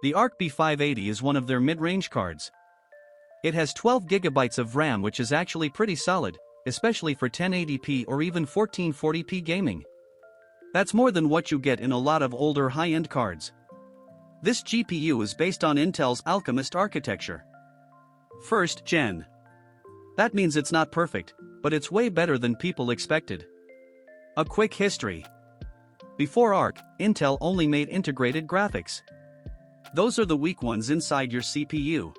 The Arc B580 is one of their mid-range cards. It has 12GB of RAM, which is actually pretty solid, especially for 1080p or even 1440p gaming. That's more than what you get in a lot of older high-end cards. This GPU is based on Intel's Alchemist architecture. First gen. That means it's not perfect, but it's way better than people expected. A quick history. Before Arc, Intel only made integrated graphics. Those are the weak ones inside your CPU.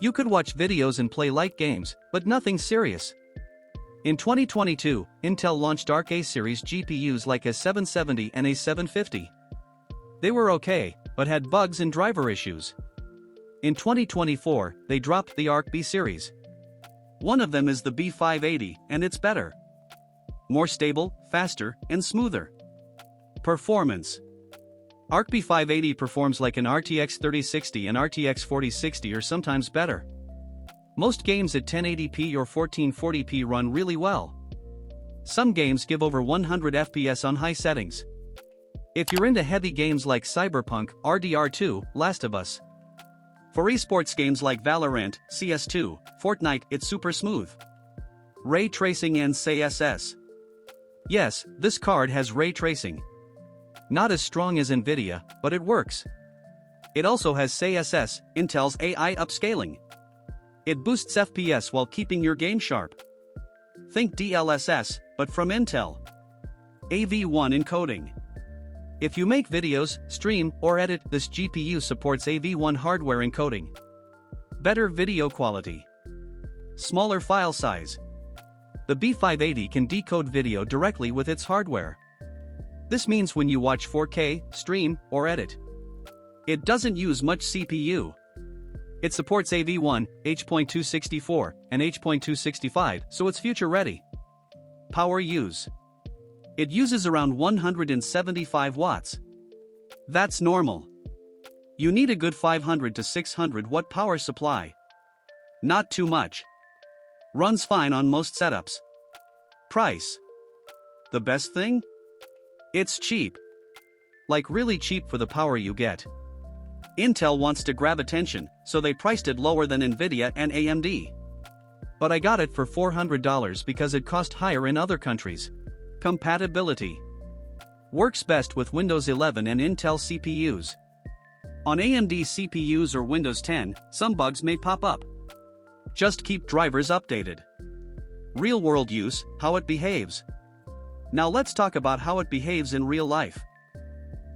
You could watch videos and play light games, but nothing serious. In 2022, Intel launched Arc A-series GPUs like A770 and A750. They were okay, but had bugs and driver issues. In 2024, they dropped the Arc B series. One of them is the B580, and it's better. More stable, faster, and smoother. Performance. Arc B580 performs like an RTX 3060 and RTX 4060 or sometimes better. Most games at 1080p or 1440p run really well. Some games give over 100 FPS on high settings. If you're into heavy games like Cyberpunk, RDR2, Last of Us. For esports games like Valorant, CS2, Fortnite, it's super smooth. Ray tracing and CSS. Yes, this card has ray tracing. Not as strong as Nvidia, but it works. It also has CSS, Intel's AI upscaling. It boosts FPS while keeping your game sharp. Think DLSS, but from Intel. AV1 encoding. If you make videos, stream, or edit, this GPU supports AV1 hardware encoding. Better video quality. Smaller file size. The B580 can decode video directly with its hardware. This means when you watch 4K, stream, or edit, it doesn't use much CPU. It supports AV1, H.264, and H.265, so it's future-ready. Power use. It uses around 175 watts. That's normal. You need a good 500 to 600 watt power supply. Not too much. Runs fine on most setups. Price. The best thing? It's cheap. Like really cheap for the power you get. Intel wants to grab attention, so they priced it lower than Nvidia and AMD. But I got it for $400 because it cost higher in other countries. Compatibility. Works best with Windows 11 and Intel CPUs. On AMD CPUs or Windows 10, some bugs may pop up. Just keep drivers updated. Real-world use, how it behaves. Now let's talk about how it behaves in real life.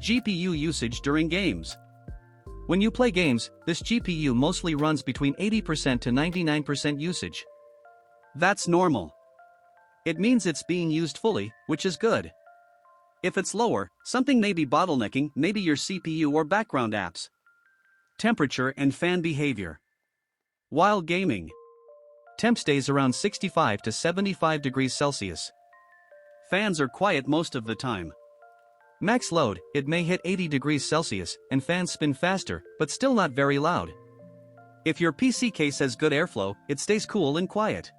GPU usage during games. When you play games, this GPU mostly runs between 80% to 99% usage. That's normal. It means it's being used fully, which is good. If it's lower, something may be bottlenecking, maybe your CPU or background apps. Temperature and fan behavior. While gaming, temp stays around 65 to 75 degrees Celsius. Fans are quiet most of the time. Max load, it may hit 80 degrees Celsius, and fans spin faster, but still not very loud. If your PC case has good airflow, it stays cool and quiet.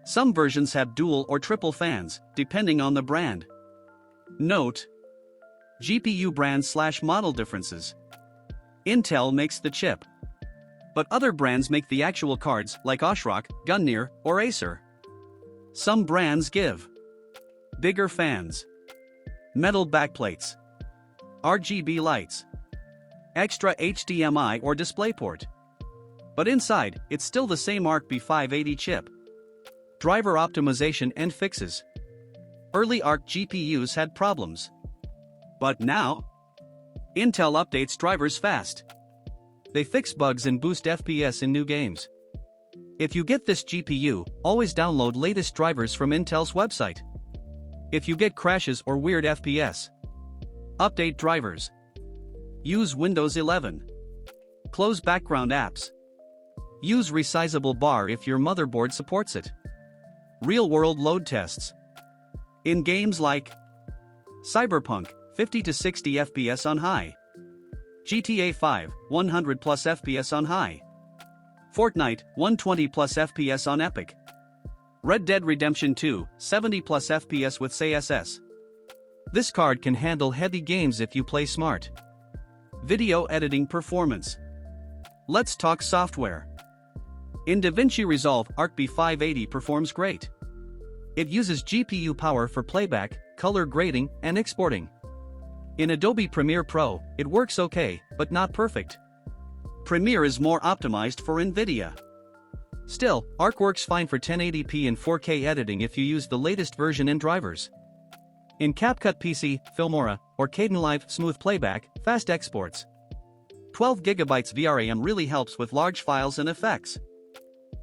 Some versions have dual or triple fans, depending on the brand. Note: GPU brand/model differences. Intel makes the chip, but other brands make the actual cards like Osrock, Gungnir, or Acer. Some brands give bigger fans, metal backplates, RGB lights, extra HDMI or DisplayPort. But inside, it's still the same Arc B580 chip. Driver optimization and fixes. Early Arc GPUs had problems. But now, Intel updates drivers fast. They fix bugs and boost FPS in new games. If you get this GPU, always download latest drivers from Intel's website. If you get crashes or weird FPS, update drivers. Use Windows 11. Close background apps. Use resizable bar if your motherboard supports it. Real-world load tests. In games like Cyberpunk, 50 to 60 FPS on high. GTA 5, 100 plus FPS on high. Fortnite, 120 plus FPS on Epic. Red Dead Redemption 2, 70 plus FPS with CSS. This card can handle heavy games if you play smart. Video editing performance. Let's talk software. In DaVinci Resolve, Arc B580 performs great. It uses GPU power for playback, color grading, and exporting. In Adobe Premiere Pro, it works okay, but not perfect. Premiere is more optimized for NVIDIA. Still, Arc works fine for 1080p and 4K editing if you use the latest version and drivers. In CapCut PC, Filmora, or Kdenlive Smooth Playback, fast exports. 12GB VRAM really helps with large files and effects.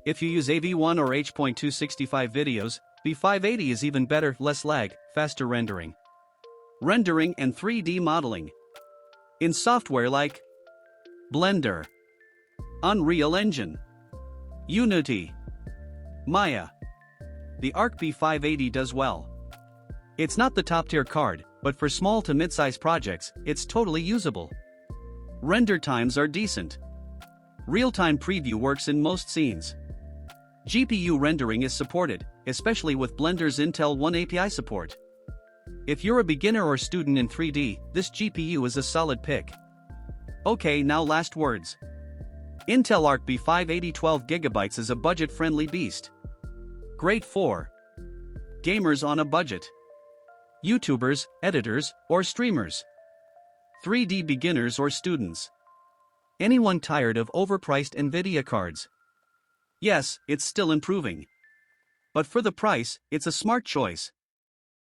If you use AV1 or H.265 videos, B580 is even better, less lag, faster rendering. Rendering and 3D modeling. In software like Blender, Unreal Engine, Unity, Maya, the Arc B580 does well. It's not the top-tier card, but for small to mid-size projects, it's totally usable. Render times are decent. Real-time preview works in most scenes. GPU rendering is supported, especially with Blender's Intel 1 API support. If you're a beginner or student in 3D, this GPU is a solid pick. Okay, now last words. Intel Arc B580 12GB is a budget-friendly beast. Great for gamers on a budget, YouTubers, editors, or streamers, 3D beginners or students, anyone tired of overpriced NVIDIA cards. Yes, it's still improving. But for the price, it's a smart choice.